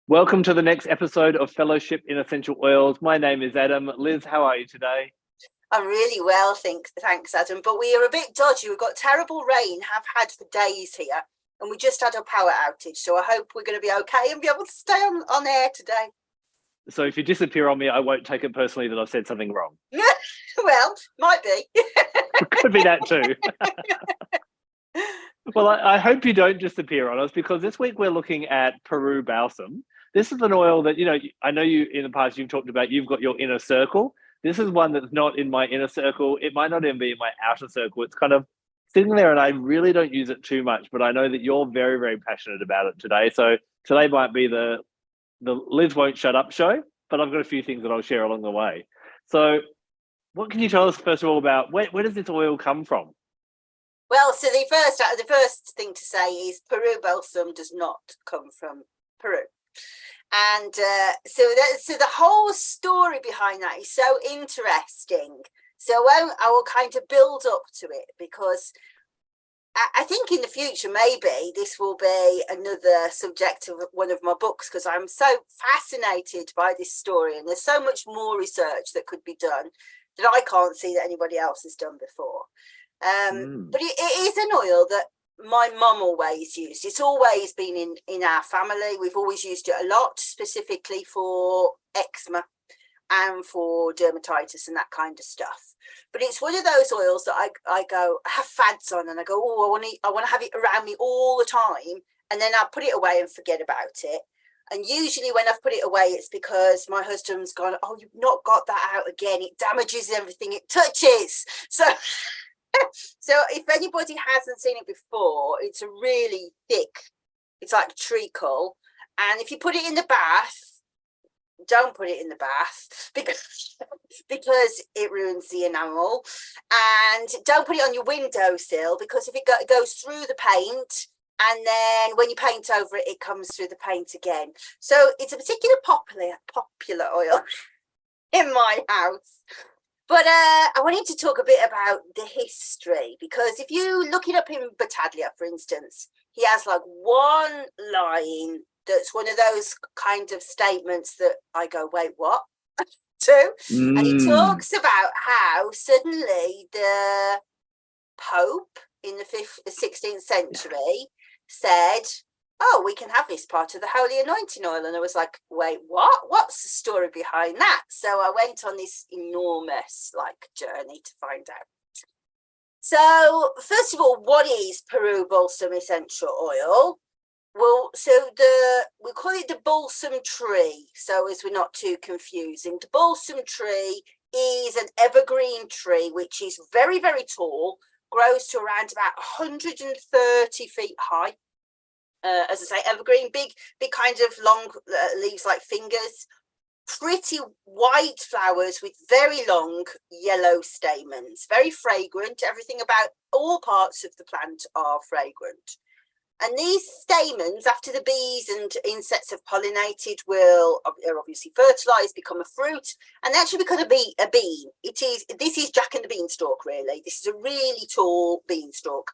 Welcome to the next episode of Fellowship in Essential Oils. My name is Adam. Liz, how are you today? I'm really well, thanks, Adam. But we are a bit dodgy. We've got terrible rain, have had for days here, and we just had a power outage. So I hope we're going to be okay and be able to stay on air today. So if you disappear on me, I won't take it personally that I've said something wrong. Well, might be. Could be that too. Well, I hope you don't disappear on us, because this week we're looking at PERU Balsam. This is an oil that, I know you in the past you've talked about, you've got your inner circle. This is one that's not in my inner circle. It might not even be in my outer circle. It's kind of sitting there and I really don't use it too much, but I know that you're very, very passionate about it today. So today might be the Liz won't shut up show, but I've got a few things that I'll share along the way. So what can you tell us first of all about where does this oil come from? Well, so the first thing to say is Peru Balsam does not come from Peru. And so the whole story behind that is so interesting. So I will kind of build up to it, because I think in the future, maybe this will be another subject of one of my books, because I'm so fascinated by this story. And there's so much more research that could be done that I can't see that anybody else has done before. But it is an oil that my mum always used. It's always been in our family. We've always used it a lot, specifically for eczema and for dermatitis and that kind of stuff. But it's one of those oils that I have fads on, and I go, oh, I want to have it around me all the time, and then I put it away and forget about it. And usually when I've put it away, it's because my husband's gone, oh, you've not got that out again. It damages everything it touches. So if anybody hasn't seen it before, it's a really thick, it's like treacle. And if you put it in the bath, don't put it in the bath because it ruins the enamel. And don't put it on your windowsill, because if it goes through the paint, and then when you paint over it, it comes through the paint again. So it's a particular popular oil in my house. But I wanted to talk a bit about the history, because if you look it up in Battaglia, for instance, he has like one line that's one of those kind of statements that I go, wait, what? And he talks about how suddenly the Pope in the 16th century said, oh, we can have this part of the holy anointing oil. And I was like, wait, what? What's the story behind that? So I went on this enormous journey to find out. So first of all, what is Peru Balsam essential oil? Well, so we call it the balsam tree, so as we're not too confusing. The balsam tree is an evergreen tree, which is very, very tall, grows to around about 130 feet high. As I say, evergreen, big kind of long leaves like fingers, pretty white flowers with very long yellow stamens, very fragrant. Everything about all parts of the plant are fragrant. And these stamens, after the bees and insects have pollinated, are obviously fertilized, become a fruit, and actually become a bean. This is Jack and the Beanstalk, really. This is a really tall beanstalk.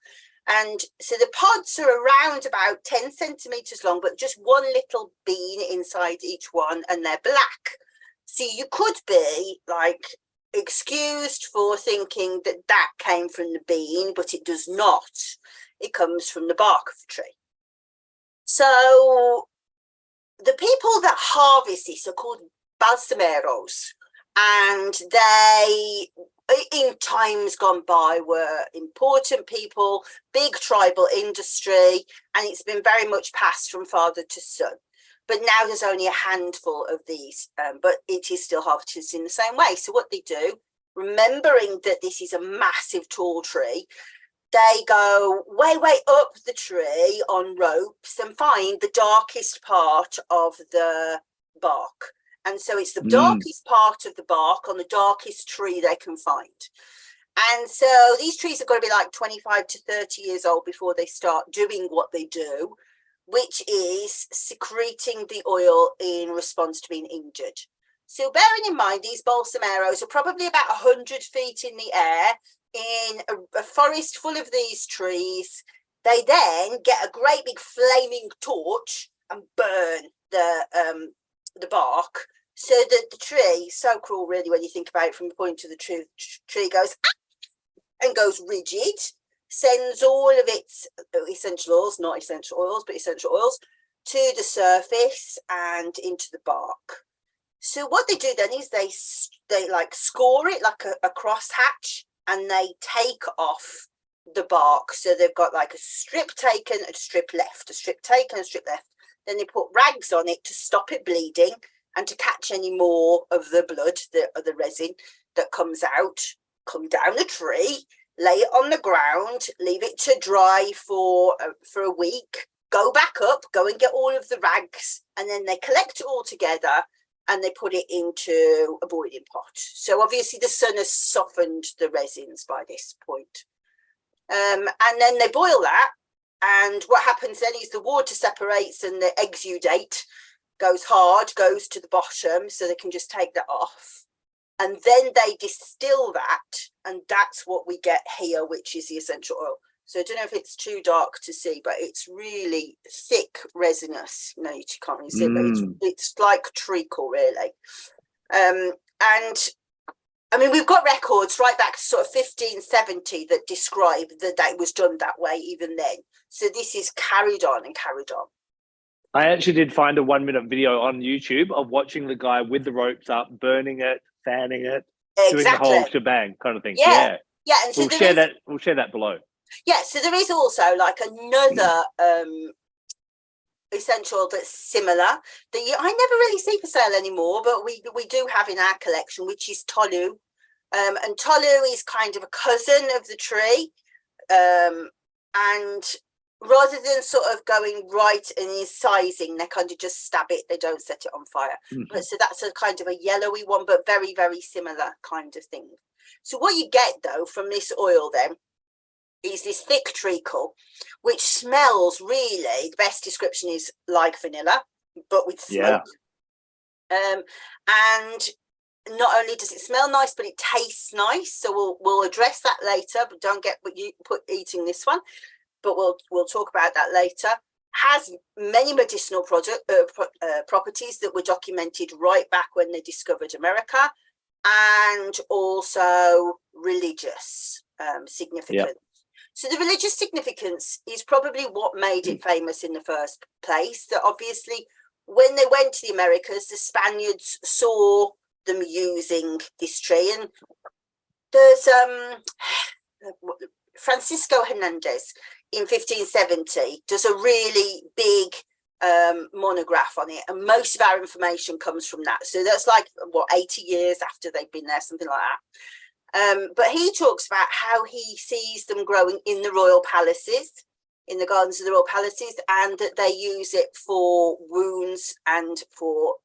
And so the pods are around about 10 centimeters long, but just one little bean inside each one, and they're black. So you could be excused for thinking that came from the bean, but it does not. It comes from the bark of the tree. So the people that harvest this are called balsameros, and they, in times gone by, were important people, big tribal industry, and it's been very much passed from father to son. But now there's only a handful of these, but it is still harvested in the same way. So what they do, remembering that this is a massive tall tree, they go way, way up the tree on ropes and find the darkest part of the bark. And so it's the darkest part of the bark on the darkest tree they can find. And so these trees have got to be like 25 to 30 years old before they start doing what they do, which is secreting the oil in response to being injured. So bearing in mind, these balsameros are probably about 100 feet in the air in a forest full of these trees. They then get a great big flaming torch and burn the the bark, so that the tree, so cruel really when you think about it from the point of the tree goes and goes rigid, sends all of its essential oils, not essential oils, but essential oils, to the surface and into the bark. So what they do then is they like score it like a crosshatch, and they take off the bark. So they've got like a strip taken, a strip left, a strip taken, a strip left. Then they put rags on it to stop it bleeding and to catch any more of the blood, the resin that comes out. Come down the tree, lay it on the ground, leave it to dry for a week, go back up, go and get all of the rags, and then they collect it all together and they put it into a boiling pot. So obviously the sun has softened the resins by this point. And then they boil that, and what happens then is the water separates and the exudate goes hard, goes to the bottom, so they can just take that off. And then they distill that, and that's what we get here, which is the essential oil. So I don't know if it's too dark to see, but it's really thick, resinous. No, you can't really see it, but it's like treacle, really. And I mean, we've got records right back to sort of 1570 that describe that it was done that way even then. So this is carried on and carried on. I actually did find a 1-minute video on YouTube of watching the guy with the ropes up, burning it, fanning it, doing the whole shebang kind of thing. Yeah. And so we'll share that below. Yeah, so there is also like another essential that's similar that I never really see for sale anymore, but we do have in our collection, which is tolu. And tolu is kind of a cousin of the tree. And rather than sort of going right and incising, they kind of just stab it. They don't set it on fire. But so that's a kind of a yellowy one, but very, very similar kind of thing. So what you get though from this oil then is this thick treacle, which smells really, the best description is like vanilla, but with smoke. And not only does it smell nice, but it tastes nice. So we'll address that later, but don't get eating this one. But we'll talk about that later. Has many medicinal properties that were documented right back when they discovered America, and also religious significance. So the religious significance is probably what made it famous in the first place. That obviously when they went to the Americas, the Spaniards saw them using this tree. And there's Francisco Hernandez in 1570 does a really big monograph on it, and most of our information comes from that. So that's like 80 years after they've been there, something like that. But he talks about how he sees them growing in the royal palaces, in the gardens of the royal palaces, and that they use it for wounds and for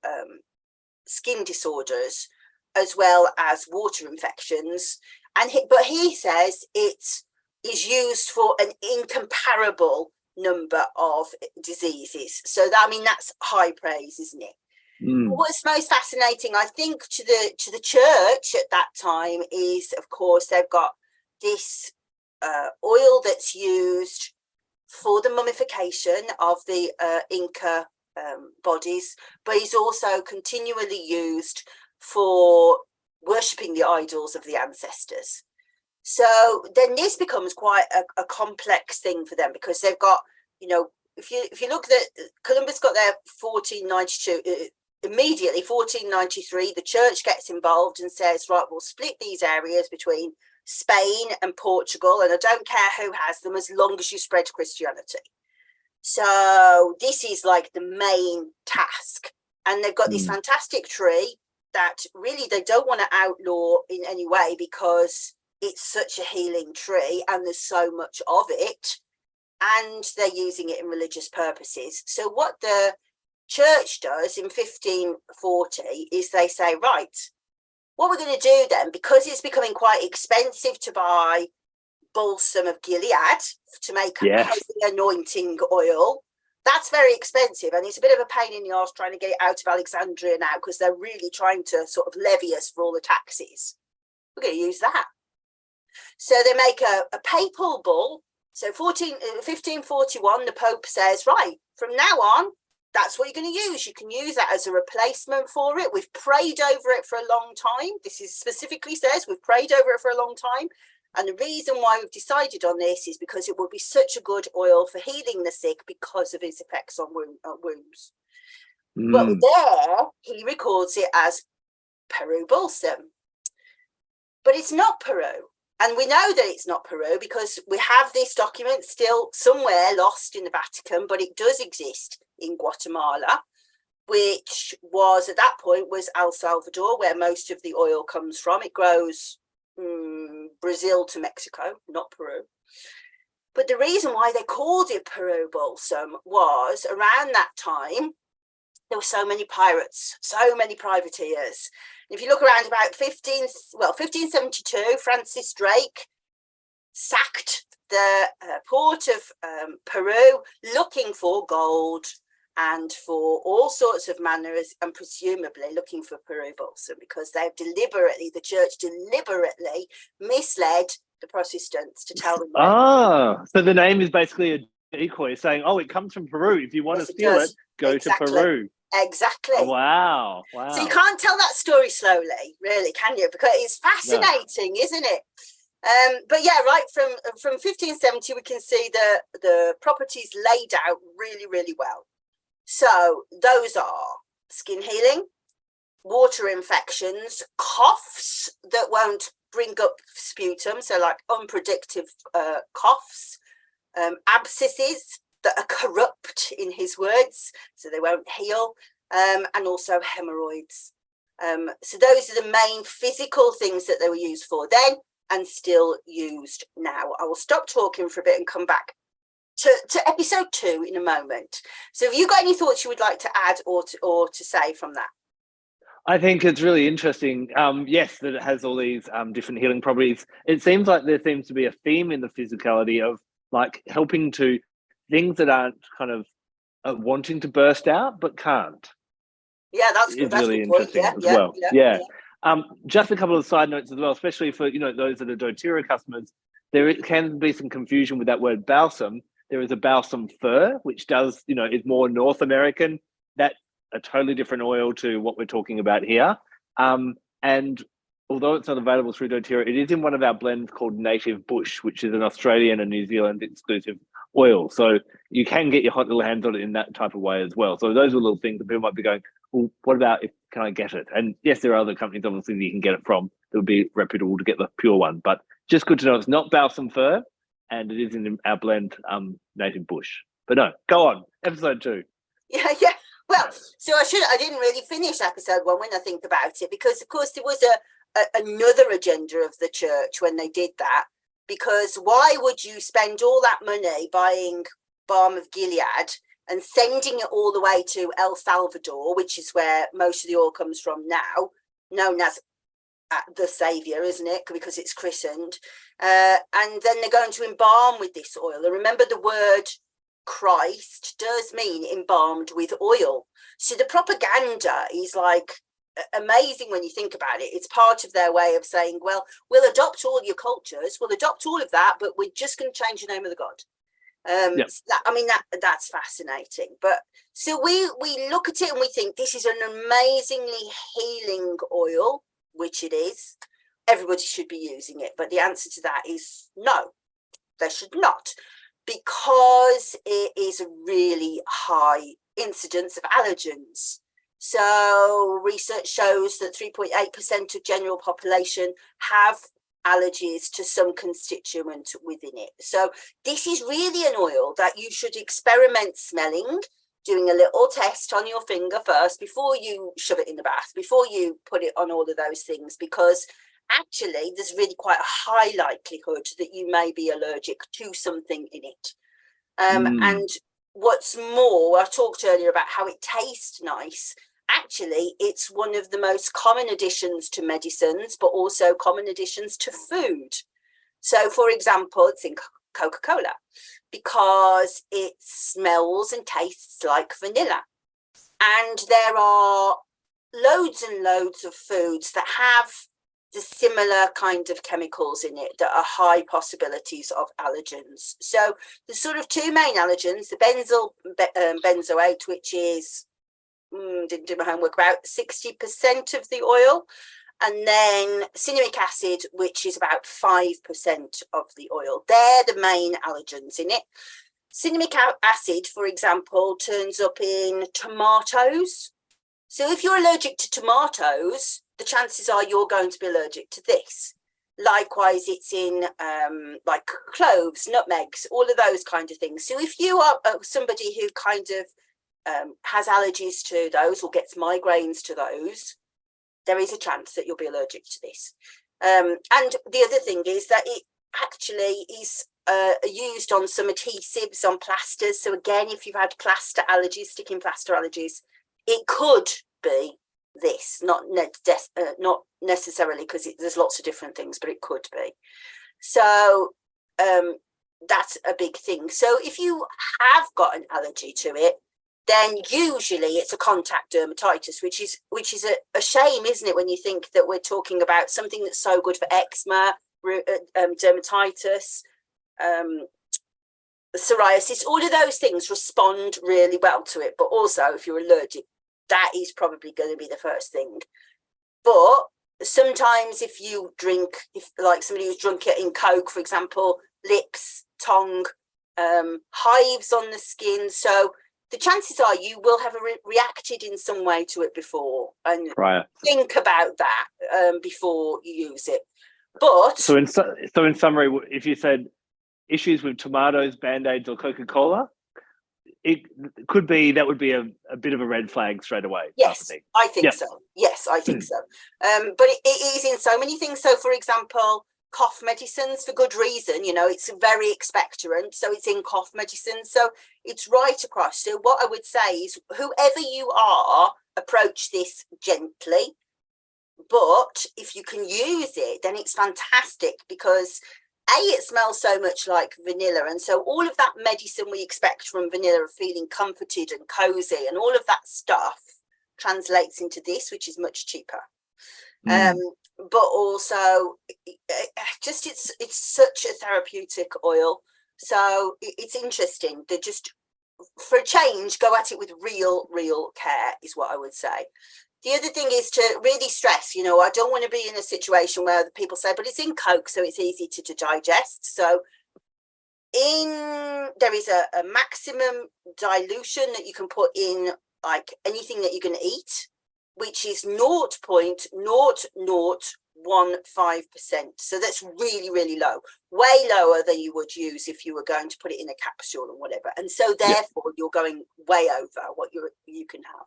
skin disorders, as well as water infections. But he says it is used for an incomparable number of diseases. So that, I mean, that's high praise, isn't it? What's most fascinating, I think, to the church at that time is, of course, they've got this oil that's used for the mummification of the Inca bodies, but is also continually used for worshipping the idols of the ancestors. So then this becomes quite a complex thing for them, because they've got, if you look at Columbus got there 1492, immediately 1493 the church gets involved and says, right, we'll split these areas between Spain and Portugal, and I don't care who has them as long as you spread Christianity. So this is like the main task, and they've got this fantastic tree that really they don't want to outlaw in any way, because it's such a healing tree and there's so much of it, and they're using it in religious purposes. So what the church does in 1540 is they say, right, what we're going to do then, because it's becoming quite expensive to buy balsam of Gilead to make a holy anointing oil, that's very expensive, and it's a bit of a pain in the arse trying to get it out of Alexandria now, because they're really trying to sort of levy us for all the taxes. We're going to use that. So they make a papal bull. So 1541, the Pope says, right, from now on, that's what you're going to use. You can use that as a replacement for it. We've prayed over it for a long time. This is specifically says we've prayed over it for a long time. And the reason why we've decided on this is because it will be such a good oil for healing the sick because of its effects on wounds. But there, he records it as Peru Balsam. But it's not Peru. And we know that it's not Peru because we have this document still somewhere lost in the Vatican, but it does exist in Guatemala, which was at that point was El Salvador, where most of the oil comes from. It grows Brazil to Mexico, not Peru. But the reason why they called it Peru Balsam was around that time, there were so many pirates, so many privateers. If you look around about 1572, Francis Drake sacked the port of Peru looking for gold and for all sorts of manners, and presumably looking for Peru Balsam, because the church deliberately misled the Protestants to tell them. So the name is basically a decoy saying, oh, it comes from Peru. If you want to steal it, go to Peru. Exactly. Oh, wow. So you can't tell that story slowly, really, can you? Because it's fascinating, isn't it? But yeah, right from 1570, we can see the properties laid out really, really well. So those are skin healing, water infections, coughs that won't bring up sputum, so like unpredictive coughs, abscesses that are corrupt, in his words, so they won't heal, and also hemorrhoids. So those are the main physical things that they were used for then and still used now. I will stop talking for a bit and come back to episode 2 in a moment. So have you got any thoughts you would like to add or to say from that? I think it's really interesting. Yes, that it has all these different healing properties. It seems like there seems to be a theme in the physicality of like helping to things that aren't kind of wanting to burst out but can't. Yeah, that's good. It's really interesting as well. Yeah. Just a couple of side notes as well, especially for those that are doTERRA customers. There can be some confusion with that word balsam. There is a balsam fir, which does is more North American. That's a totally different oil to what we're talking about here. And although it's not available through doTERRA, it is in one of our blends called Native Bush, which is an Australian and New Zealand exclusive oil. So you can get your hot little hands on it in that type of way as well. So those are little things that people might be going, well, what about can I get it? And yes, there are other companies obviously that you can get it from that would be reputable to get the pure one. But just good to know it's not balsam fir, and it is in our blend Native Bush. But no, go on, episode 2. Yeah. Well, so I didn't really finish episode 1 when I think about it, because of course there was another agenda of the church when they did that. Because why would you spend all that money buying balm of Gilead and sending it all the way to El Salvador, which is where most of the oil comes from now, known as the Saviour, isn't it? Because it's christened. And then they're going to embalm with this oil. And remember, the word Christ does mean embalmed with oil. So the propaganda is like amazing when you think about it. It's part of their way of saying, well, we'll adopt all your cultures, we'll adopt all of that, but we're just going to change the name of the god. That's fascinating. But so we look at it and we think this is an amazingly healing oil, which it is. Everybody should be using it, but the answer to that is no, they should not, because it is a really high incidence of allergens. So research shows that 3.8% of general population have allergies to some constituent within it. So this is really an oil that you should experiment smelling, doing a little test on your finger first before you shove it in the bath, before you put it on all of those things, because actually there's really quite a high likelihood that you may be allergic to something in it. And what's more, I talked earlier about how it tastes nice. Actually, it's one of the most common additions to medicines, but also common additions to food. So, for example, it's in Coca-Cola because it smells and tastes like vanilla. And there are loads and loads of foods that have the similar kind of chemicals in it that are high possibilities of allergens. So the sort of two main allergens, the benzoate, which is, didn't do my homework, about 60% of the oil, and then cinnamic acid, which is about 5% of the oil. They're the main allergens in it. Cinnamic acid, for example, turns up in tomatoes. So if you're allergic to tomatoes, the chances are you're going to be allergic to this. Likewise, it's in like cloves, nutmegs, all of those kind of things. So if you are somebody who kind of has allergies to those or gets migraines to those, there is a chance that you'll be allergic to this. And the other thing is that it actually is used on some adhesives, on plasters. So again, if you've had plaster allergies, sticking plaster allergies, it could be this, not necessarily, because there's lots of different things, but it could be. So that's a big thing. So if you have got an allergy to it, then usually it's a contact dermatitis, which is a shame, isn't it, when you think that we're talking about something that's so good for eczema, dermatitis, psoriasis, all of those things respond really well to it. But also, if you're allergic, that is probably going to be the first thing. But sometimes if you drink, if like somebody who's drunk it in Coke, for example, lips, tongue, hives on the skin. So the chances are you will have reacted in some way to it before, and think about that before you use it. But so in summary, if you said issues with tomatoes, Band-Aids, or Coca-Cola, it could be, that would be a bit of a red flag straight away. Yes, I think so. Yes, I think so. But it is in so many things. So, for example, cough medicines, for good reason, you know, it's very expectorant, so it's in cough medicine. So it's right across. So what I would say is, whoever you are, approach this gently. But if you can use it, then it's fantastic, because it smells so much like vanilla, and so all of that medicine we expect from vanilla, of feeling comforted and cozy and all of that stuff, translates into this, which is much cheaper. But also just it's such a therapeutic oil, so it's interesting that, just for a change, go at it with real care is what I would say. The other thing is to really stress, you know, I don't want to be in a situation where people say, but it's in Coke, so it's easy to digest. So there is a maximum dilution that you can put in, like anything that you're going to eat, which is 0.0015%. So that's really low, way lower than you would use if you were going to put it in a capsule or whatever. And so therefore you're going way over what you can have.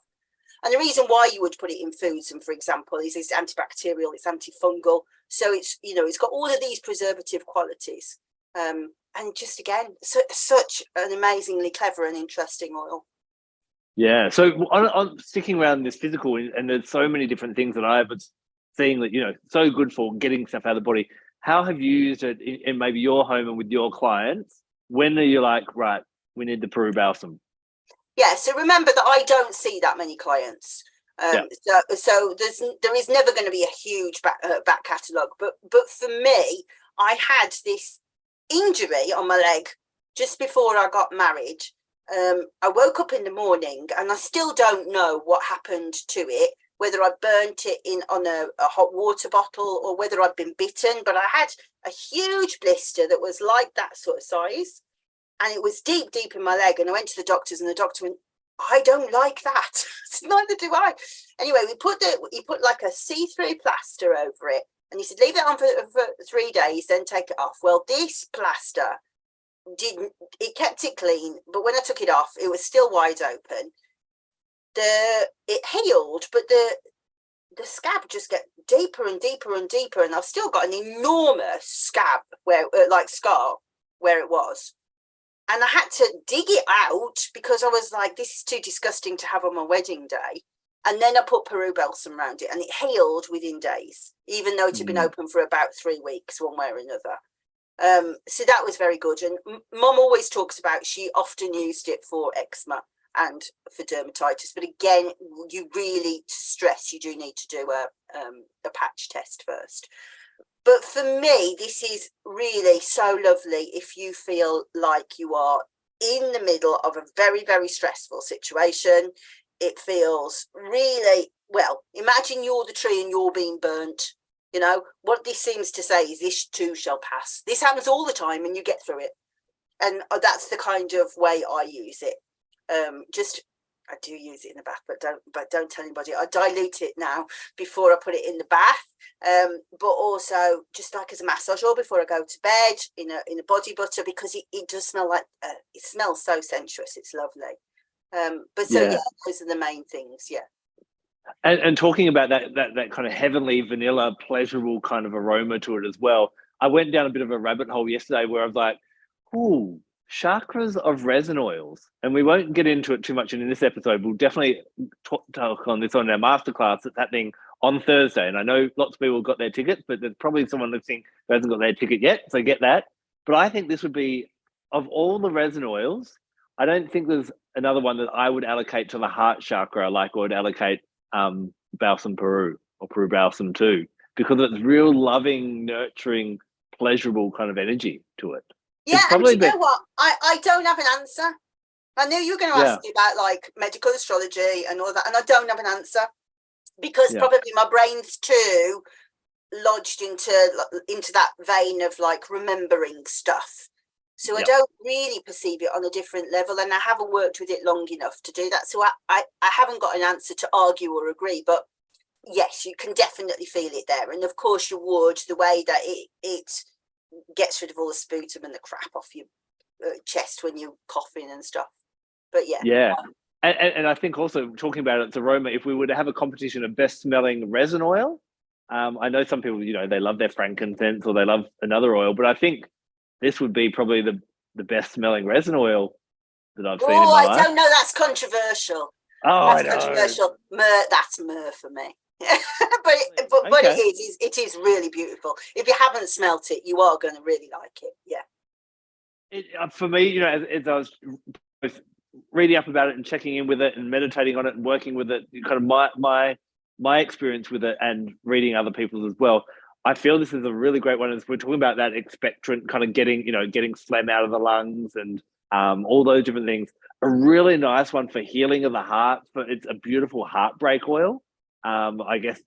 And the reason why you would put it in foods, and for example, is it's antibacterial, it's antifungal. So it's, you know, it's got all of these preservative qualities. And just again, such an amazingly clever and interesting oil. Yeah. So on sticking around this physical, and there's so many different things that I was seeing that, you know, so good for getting stuff out of the body. How have you used it in maybe your home and with your clients? When are you like, right, we need the Peru Balsam? Yeah, so remember that I don't see that many clients. So there is never going to be a huge back catalogue. But for me, I had this injury on my leg just before I got married. I woke up in the morning and I still don't know what happened to it, whether I burnt it on a hot water bottle or whether I'd been bitten. But I had a huge blister that was like that sort of size. And it was deep in my leg. And I went to the doctors, and the doctor went, I don't like that. Neither do I. Anyway, he put like a see-through plaster over it. And he said, leave it on for 3 days, then take it off. Well, this plaster it kept it clean. But when I took it off, it was still wide open. It healed, but the scab just get deeper and deeper and deeper. And I've still got an enormous scab scar where it was. And I had to dig it out because I was like, this is too disgusting to have on my wedding day. And then I put Peru Balsam around it, and it healed within days, even though it had been open for about 3 weeks, one way or another. So that was very good. And Mum always talks about, she often used it for eczema. and for dermatitis. But again, you really stress you do need to do a patch test first. But for me, this is really so lovely if you feel like you are in the middle of a very, very stressful situation. It feels really, well, imagine you're the tree and you're being burnt. You know, what this seems to say is this too shall pass. This happens all the time and you get through it. And that's the kind of way I use it. I do use it in the bath, but don't tell anybody. I dilute it now before I put it in the bath. But also just like as a massage oil before I go to bed in a body butter, because it does smell like it smells so sensuous. It's lovely. But so yeah, those are the main things. Yeah. And talking about that kind of heavenly vanilla pleasurable kind of aroma to it as well. I went down a bit of a rabbit hole yesterday where I was like, ooh, chakras of resin oils. And we won't get into it too much in this episode. We'll definitely talk on this on our masterclass that's happening on Thursday. And I know lots of people got their tickets, but there's probably someone listening who hasn't got their ticket yet. So get that. But I think this would be, of all the resin oils, I don't think there's another one that I would allocate to the heart chakra like I would allocate Balsam Peru or Peru Balsam too, because it's real loving, nurturing, pleasurable kind of energy to it. Yeah, and you know what? I don't have an answer. I knew you were going to ask me about like medical astrology and all that, and I don't have an answer because probably my brain's too lodged into that vein of like remembering stuff. So I don't really perceive it on a different level, and I haven't worked with it long enough to do that. So I haven't got an answer to argue or agree, but yes, you can definitely feel it there. And of course you would, the way that it gets rid of all the sputum and the crap off your chest when you're coughing and stuff. But yeah. And I think also talking about its aroma, if we were to have a competition of best smelling resin oil, I know some people, they love their frankincense or they love another oil, but I think this would be probably the best smelling resin oil that I've seen in my life. I don't know. That's controversial. That's controversial. That's myrrh for me. but it is really beautiful. If you haven't smelt it, you are going to really like it. Yeah. For me, as I was reading up about it and checking in with it and meditating on it and working with it, kind of my experience with it and reading other people's as well, I feel this is a really great one. As we're talking about that expectorant kind of getting phlegm out of the lungs and all those different things. A really nice one for healing of the heart. It's a beautiful heartbreak oil. I guess,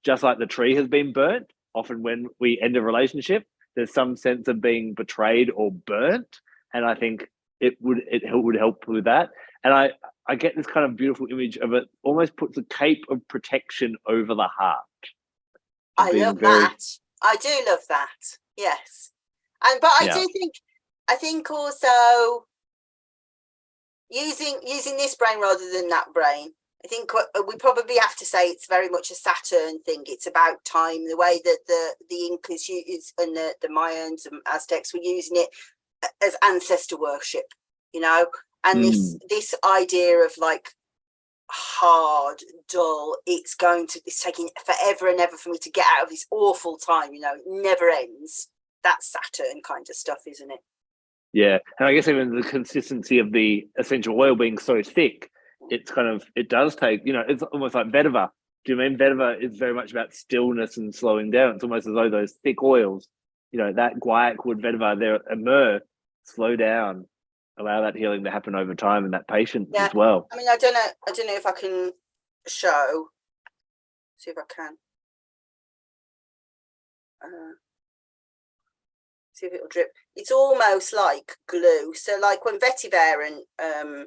just like the tree has been burnt, often when we end a relationship, there's some sense of being betrayed or burnt. And I think it would help with that. And I get this kind of beautiful image of it almost puts a cape of protection over the heart. I love that. I do love that. Yes. But I think also using this brain rather than that brain, I think we probably have to say it's very much a Saturn thing. It's about time, the way that the Incas and the Mayans and Aztecs were using it as ancestor worship, and this idea of like hard, dull, it's taking forever and ever for me to get out of this awful time, it never ends. That's Saturn kind of stuff, isn't it? Yeah. And I guess even the consistency of the essential oil being so thick, it does take, it's almost like vetiver. Do you mean vetiver is very much about stillness and slowing down? It's almost as though those thick oils, that guaiac wood vetiver, there, a myrrh, slow down, allow that healing to happen over time and that patience as well. I mean, I don't know if I can show. See if I can. See if it'll drip. It's almost like glue. So like when vetiver and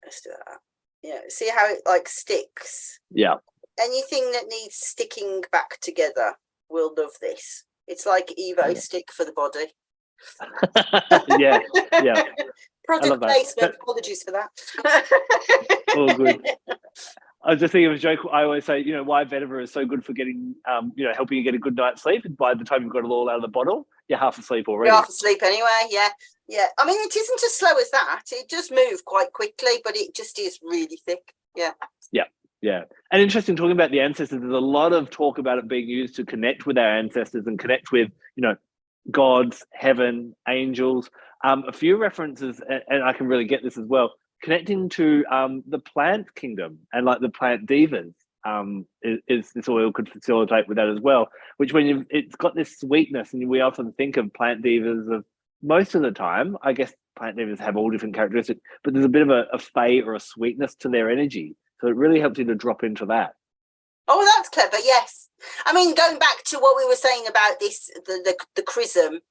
let's do that. Yeah, see how it like sticks. Yeah. Anything that needs sticking back together will love this. It's like Evo stick for the body. yeah. Product placement. Apologies for that. All good. I was just thinking of a joke. I always say, why vetiver is so good for getting, helping you get a good night's sleep. And by the time you've got it all out of the bottle, you're half asleep already. You're half asleep anyway. Yeah. I mean, it isn't as slow as that. It does move quite quickly, but it just is really thick. Yeah. And interesting talking about the ancestors. There's a lot of talk about it being used to connect with our ancestors and connect with, gods, heaven, angels. A few references, and I can really get this as well. connecting to the plant kingdom and like the plant divas. Is this oil could facilitate with that as well, which it's got this sweetness, and we often think of plant divas of most of the time. I guess plant divas have all different characteristics, but there's a bit of a fade or a sweetness to their energy. So it really helps you to drop into that. Oh, that's clever. Yes. I mean, going back to what we were saying about this, the chrism,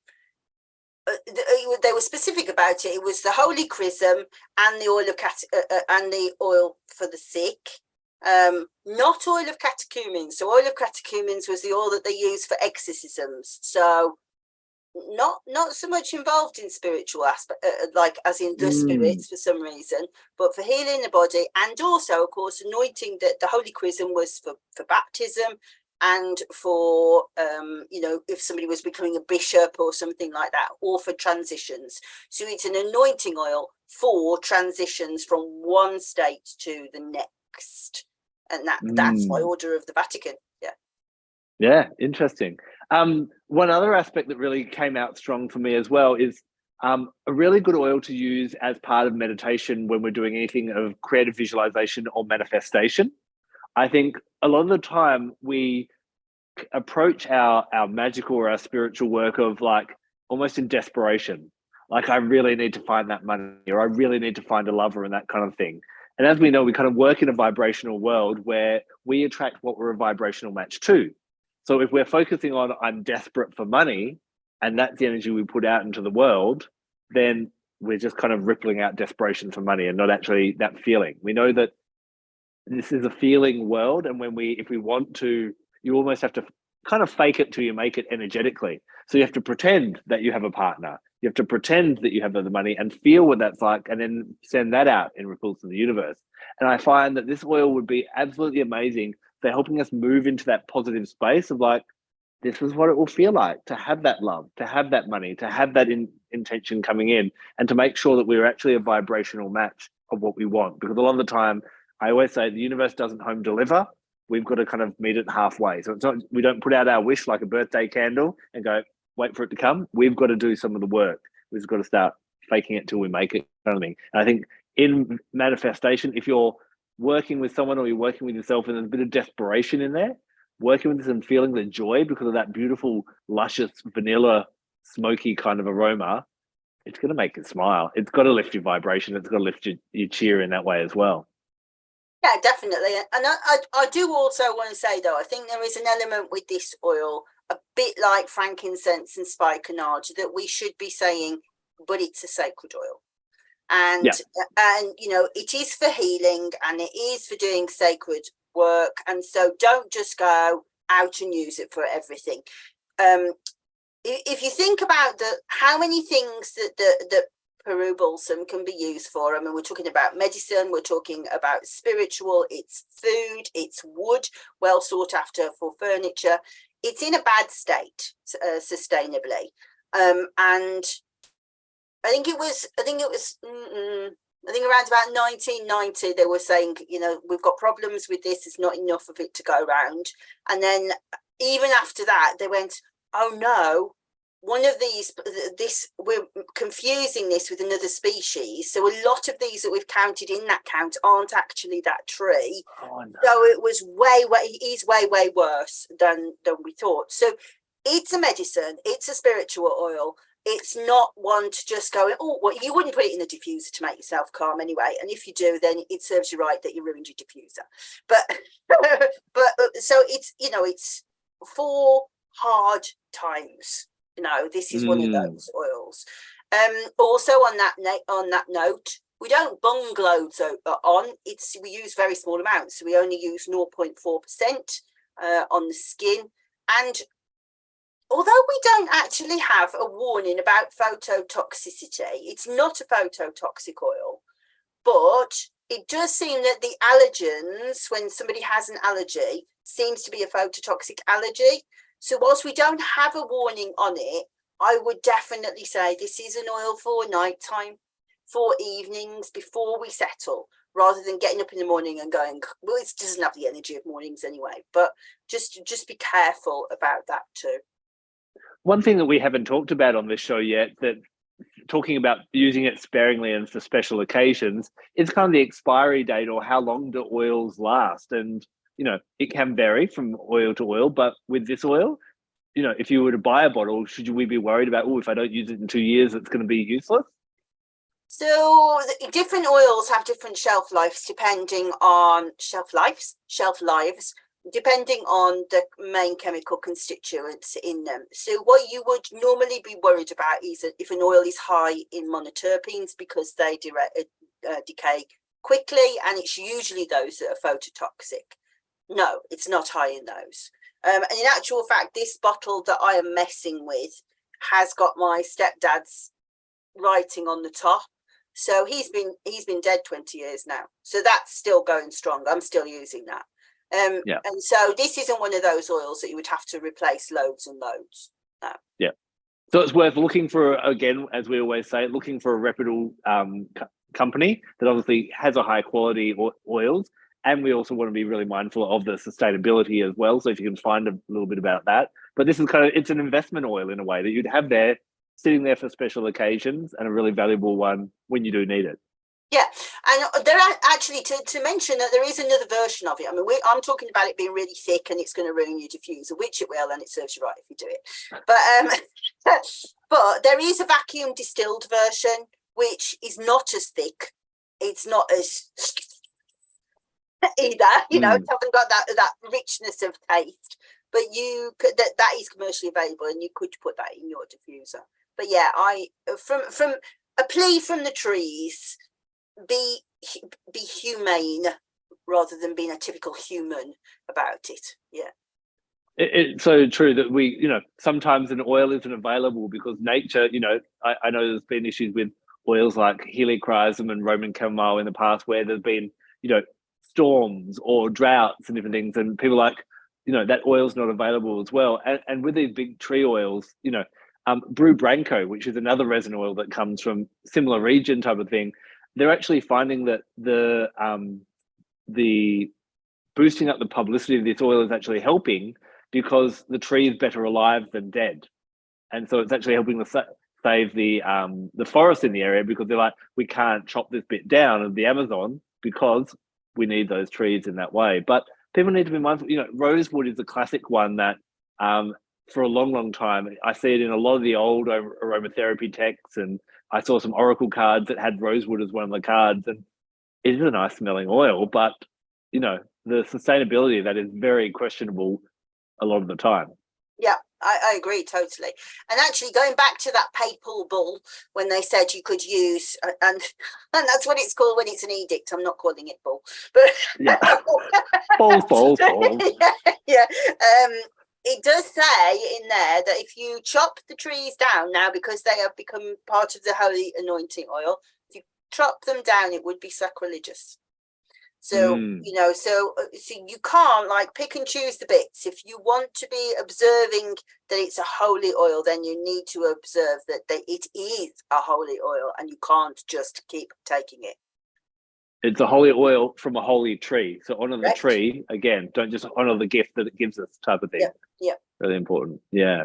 they were specific about it. It was the holy chrism and the oil of and the oil for the sick. Not oil of catechumens. So oil of catechumens was the oil that they used for exorcisms. So not so much involved in spiritual aspect, like as in the spirits for some reason, but for healing the body, and also, of course, anointing. That the holy chrism was for baptism, and for if somebody was becoming a bishop or something like that, or for transitions. So it's an anointing oil for transitions from one state to the next, and that's by order of the Vatican. Yeah, interesting. One other aspect that really came out strong for me as well is a really good oil to use as part of meditation when we're doing anything of creative visualization or manifestation. I think a lot of the time we approach our magical or our spiritual work of like almost in desperation. Like, I really need to find that money, or I really need to find a lover, and that kind of thing. And as we know, we kind of work in a vibrational world where we attract what we're a vibrational match to. So if we're focusing on I'm desperate for money, and that's the energy we put out into the world, then we're just kind of rippling out desperation for money and not actually that feeling. We know that this is a feeling world, and if we want to, you almost have to kind of fake it till you make it energetically. So you have to pretend that you have a partner. You have to pretend that you have the money and feel what that's like, and then send that out in ripples to the universe. And I find that this oil would be absolutely amazing for helping us move into that positive space of like, this is what it will feel like to have that love, to have that money, to have that intention coming in, and to make sure that we're actually a vibrational match of what we want. Because a lot of the time, I always say the universe doesn't home deliver. We've got to kind of meet it halfway. So it's not, we don't put out our wish like a birthday candle and go, wait for it to come. We've got to do some of the work. We've just got to start faking it till we make it. Kind of thing. And I think in manifestation, if you're working with someone or you're working with yourself and there's a bit of desperation in there, working with this and feeling the joy because of that beautiful, luscious, vanilla, smoky kind of aroma, it's going to make you smile. It's got to lift your vibration. It's got to lift your cheer in that way as well. Yeah, definitely. And I do also want to say, though, I think there is an element with this oil, a bit like frankincense and spikenard, that we should be saying, but it's a sacred oil. And it is for healing, and it is for doing sacred work. And so don't just go out and use it for everything. If you think about how many things that PERU Balsam can be used for, I mean, we're talking about medicine, we're talking about spiritual, it's food, it's wood, well sought after for furniture. It's in a bad state, sustainably. And I think around about 1990, they were saying, we've got problems with this. There's not enough of it to go around. And then even after that, they went, oh no, one of we're confusing this with another species. So a lot of these that we've counted in that count aren't actually that tree. Oh, no. So it was way worse than we thought. So it's a medicine. It's a spiritual oil. It's not one to just go, you wouldn't put it in a diffuser to make yourself calm anyway. And if you do, then it serves you right that you ruined your diffuser. But so it's for hard times. This is one of those oils. Also on that note, we don't bung loads on. We use very small amounts. So we only use 0.4% on the skin. And although we don't actually have a warning about phototoxicity, it's not a phototoxic oil, but it does seem that the allergens, when somebody has an allergy, seems to be a phototoxic allergy. So whilst we don't have a warning on it, I would definitely say this is an oil for nighttime, for evenings, before we settle, rather than getting up in the morning and going, well, it doesn't have the energy of mornings anyway. But just be careful about that too. One thing that we haven't talked about on this show yet that talking about using it sparingly and for special occasions, it's kind of the expiry date or how long do oils last. And, it can vary from oil to oil, but with this oil, if you were to buy a bottle, should we be worried about, if I don't use it in 2 years, it's going to be useless? So different oils have different shelf lives depending on shelf lives, depending on the main chemical constituents in them. So what you would normally be worried about is if an oil is high in monoterpenes because they decay quickly, and it's usually those that are phototoxic. No, it's not high in those. And in actual fact, this bottle that I am messing with has got my stepdad's writing on the top. So he's been dead 20 years now. So that's still going strong. I'm still using that. And so this isn't one of those oils that you would have to replace loads and loads. No. Yeah. So it's worth looking for, again, as we always say, looking for a reputable company that obviously has a high quality oils. And we also want to be really mindful of the sustainability as well. So if you can find a little bit about that. But this is it's an investment oil in a way that you'd have there, sitting there for special occasions, and a really valuable one when you do need it. Yeah, and there are actually, to mention that there is another version of it. I mean, I'm talking about it being really thick and it's going to ruin your diffuser, which it will, and it serves you right if you do it. But but there is a vacuum distilled version, which is not as thick. It's not as either, it hasn't got that richness of taste. But that is commercially available, and you could put that in your diffuser. But yeah, from a plea from the trees. Be humane rather than being a typical human about it. Yeah, it's so true that we, sometimes an oil isn't available because nature, I know there's been issues with oils like helichrysum and Roman chamomile in the past where there's been, storms or droughts and different things, and people that oil's not available as well. And with these big tree oils, Brew Branco, which is another resin oil that comes from similar region type of thing, they're actually finding that the boosting up the publicity of this oil is actually helping because the tree is better alive than dead, and so it's actually helping to save the forest in the area because they're like, we can't chop this bit down of the Amazon because we need those trees in that way. But people need to be mindful. Rosewood is a classic one that for a long time I see it in a lot of the old aromatherapy texts, and I saw some oracle cards that had rosewood as one of the cards, and it is a nice smelling oil, but the sustainability of that is very questionable a lot of the time. Yeah, I agree totally. And actually, going back to that papal bull, when they said you could use, and that's what it's called when it's an edict. I'm not calling it bull, but yeah, bull. Yeah. It does say in there that if you chop the trees down now, because they have become part of the holy anointing oil, if you chop them down, it would be sacrilegious. So, so you can't pick and choose the bits. If you want to be observing that it's a holy oil, then you need to observe that it is a holy oil, and you can't just keep taking it. It's a holy oil from a holy tree. So honor the Correct. tree. Again, don't just honor the gift that it gives us type of thing. Yeah. Really important. Yeah.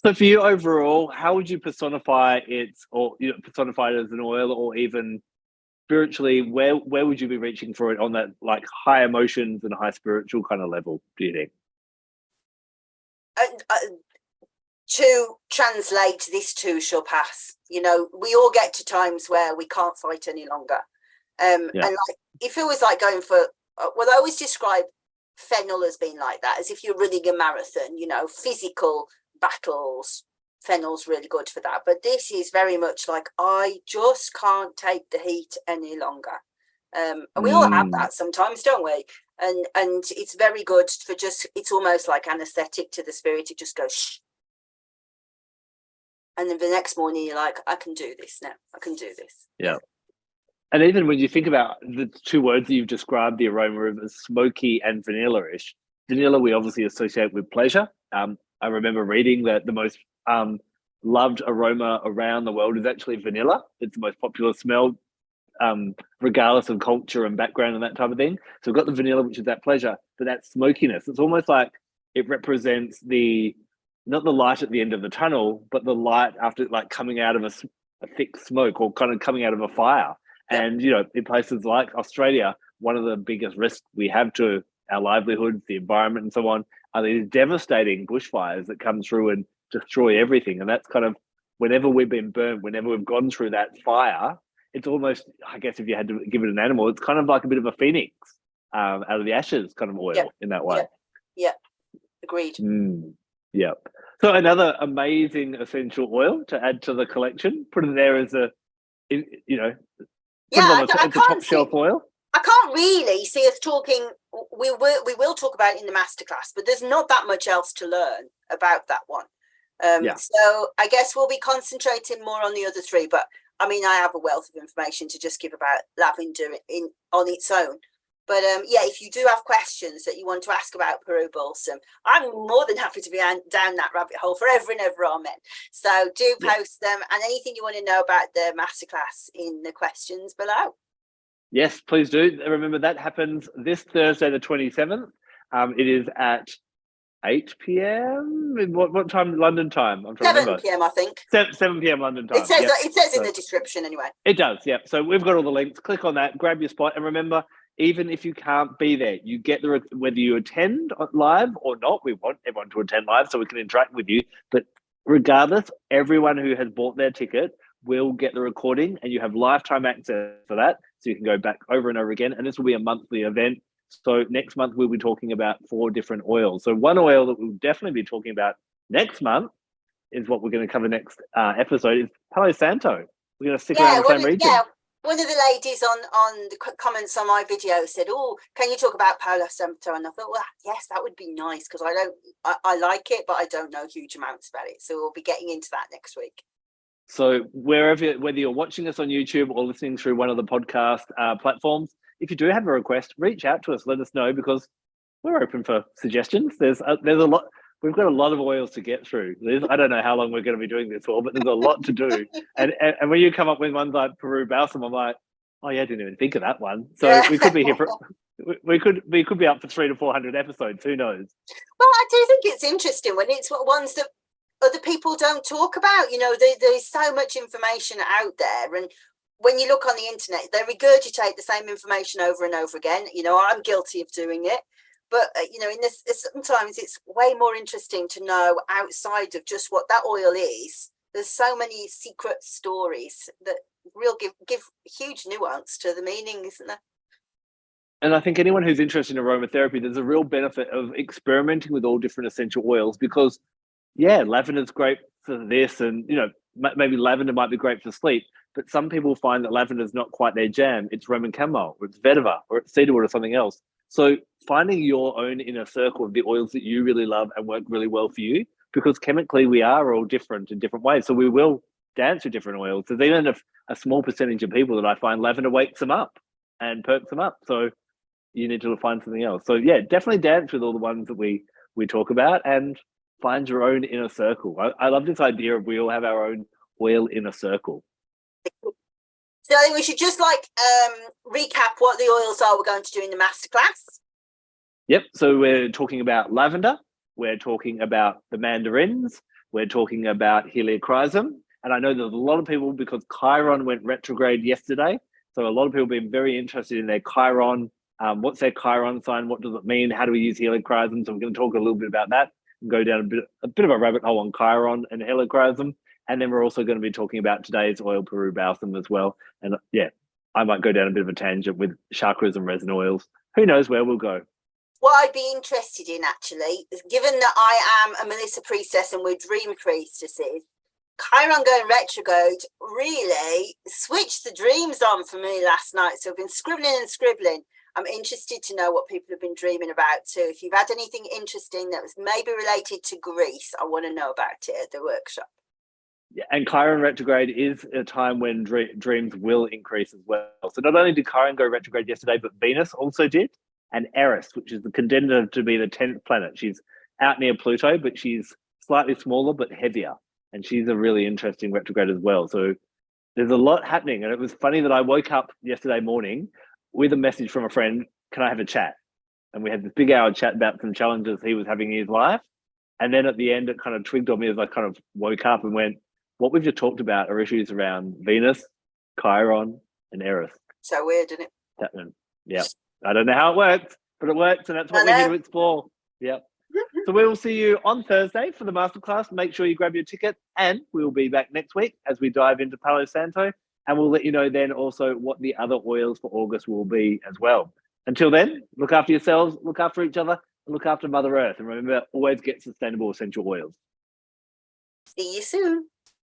So for you overall, how would you personify it, or personify it as an oil, or even spiritually, where would you be reaching for it on that high emotions and high spiritual kind of level, do you think? To translate, this too shall pass. We all get to times where we can't fight any longer. And if it was going for, I always describe fennel as being like that, as if you're running a marathon, physical battles. Fennel's really good for that, but this is very much I just can't take the heat any longer. And we all have that sometimes, don't we? And it's very good for it's almost like anesthetic to the spirit. It just goes shh. And then the next morning you're like, I can do this now. I can do this. Yeah. And even when you think about the two words that you've described, the aroma of smoky and vanilla-ish, vanilla we obviously associate with pleasure. I remember reading that the most loved aroma around the world is actually vanilla. It's the most popular smell, regardless of culture and background and that type of thing. So we've got the vanilla, which is that pleasure, but that smokiness, it's almost like it represents not the light at the end of the tunnel, but the light after coming out of a thick smoke or kind of coming out of a fire. Yep. And, you know, in places like Australia, one of the biggest risks we have to our livelihoods, the environment and so on, are these devastating bushfires that come through and destroy everything. And that's kind of whenever we've been burned, whenever we've gone through that fire, it's almost, I guess, if you had to give it an animal, it's kind of like a bit of a phoenix out of the ashes kind of oil in that way. Yeah, agreed. Yeah. So another amazing essential oil to add to the collection. Put it there as a, you know, put it on the top shelf oil. I can't really see us talking. We will talk about it in the masterclass, but there's not that much else to learn about that one. So I guess we'll be concentrating more on the other three. But I mean, I have a wealth of information to just give about lavender on its own. But if you do have questions that you want to ask about Peru Balsam, I'm more than happy to be down that rabbit hole forever and ever, amen. So do post them, and anything you want to know about the masterclass in the questions below. Yes, please do. Remember, that happens this Thursday, the 27th. It is at 8 p.m. What time? London time? I'm trying to remember. 7 p.m. I think. 7 p.m. London time. It says in the description anyway. It does, yeah. So we've got all the links. Click on that, grab your spot, and remember, even if you can't be there, you get whether you attend live or not. We want everyone to attend live so we can interact with you. But regardless, everyone who has bought their ticket will get the recording, and you have lifetime access for that. So you can go back over and over again. And this will be a monthly event. So next month, we'll be talking about 4 different oils. So one oil that we'll definitely be talking about next month is what we're going to cover next episode is Palo Santo. We're going to stick around the same region. Yeah, one of the ladies on the comments on my video said, "Oh, can you talk about Palo Santo?" And I thought, well, yes, that would be nice because I like it, but I don't know huge amounts about it. So we'll be getting into that next week. So whether you're watching us on YouTube or listening through one of the podcast platforms, if you do have a request, reach out to us. Let us know because we're open for suggestions. There's a lot. We've got a lot of oils to get through. I don't know how long we're going to be doing this for, but there's a lot to do. And when you come up with ones like Peru Balsam, I'm like, oh yeah, I didn't even think of that one. So we could be here for we could be up for 300 to 400 episodes. Who knows? Well, I do think it's interesting when it's ones that other people don't talk about. You know, there's so much information out there, and when you look on the internet, they regurgitate the same information over and over again. You know, I'm guilty of doing it. But, you know, in this, sometimes it's way more interesting to know outside of just what that oil is. There's so many secret stories that really give huge nuance to the meaning, isn't there? And I think anyone who's interested in aromatherapy, there's a real benefit of experimenting with all different essential oils because, lavender's great for this and, you know, maybe lavender might be great for sleep, but some people find that lavender's not quite their jam. It's Roman chamomile or it's vetiver or it's cedarwood or something else. So finding your own inner circle of the oils that you really love and work really well for you, because chemically we are all different in different ways. So we will dance with different oils. There's even a small percentage of people that I find lavender wakes them up and perks them up. So you need to find something else. So definitely dance with all the ones that we talk about and find your own inner circle. I love this idea of we all have our own oil inner circle. So I think we should just recap what the oils are we're going to do in the masterclass. Yep. So we're talking about lavender. We're talking about the mandarins. We're talking about helichrysum. And I know there's a lot of people because Chiron went retrograde yesterday. So a lot of people have been very interested in their Chiron. What's their Chiron sign? What does it mean? How do we use helichrysum? So we're going to talk a little bit about that and go down a bit of a rabbit hole on Chiron and helichrysum. And then we're also going to be talking about today's oil, Peru Balsam, as well. And I might go down a bit of a tangent with chakras and resin oils. Who knows where we'll go? What I'd be interested in, actually, is given that I am a Melissa priestess and we're dream priestesses, Chiron going retrograde really switched the dreams on for me last night. So I've been scribbling and scribbling. I'm interested to know what people have been dreaming about. So if you've had anything interesting that was maybe related to Greece, I want to know about it at the workshop. Yeah, and Chiron retrograde is a time when dreams will increase as well. So not only did Chiron go retrograde yesterday, but Venus also did. And Eris, which is the contender to be the 10th planet. She's out near Pluto, but she's slightly smaller but heavier. And she's a really interesting retrograde as well. So there's a lot happening. And it was funny that I woke up yesterday morning with a message from a friend, can I have a chat? And we had this big hour chat about some challenges he was having in his life. And then at the end, it kind of twigged on me as I kind of woke up and went, what we've just talked about are issues around Venus, Chiron, and Eris. So weird, isn't it? Yeah. I don't know how it works, but it works, and that's what we're here to explore. Yep. So we will see you on Thursday for the masterclass. Make sure you grab your ticket, and we'll be back next week as we dive into Palo Santo, and we'll let you know then also what the other oils for August will be as well. Until then, look after yourselves, look after each other, and look after Mother Earth. And remember, always get sustainable essential oils. See you soon.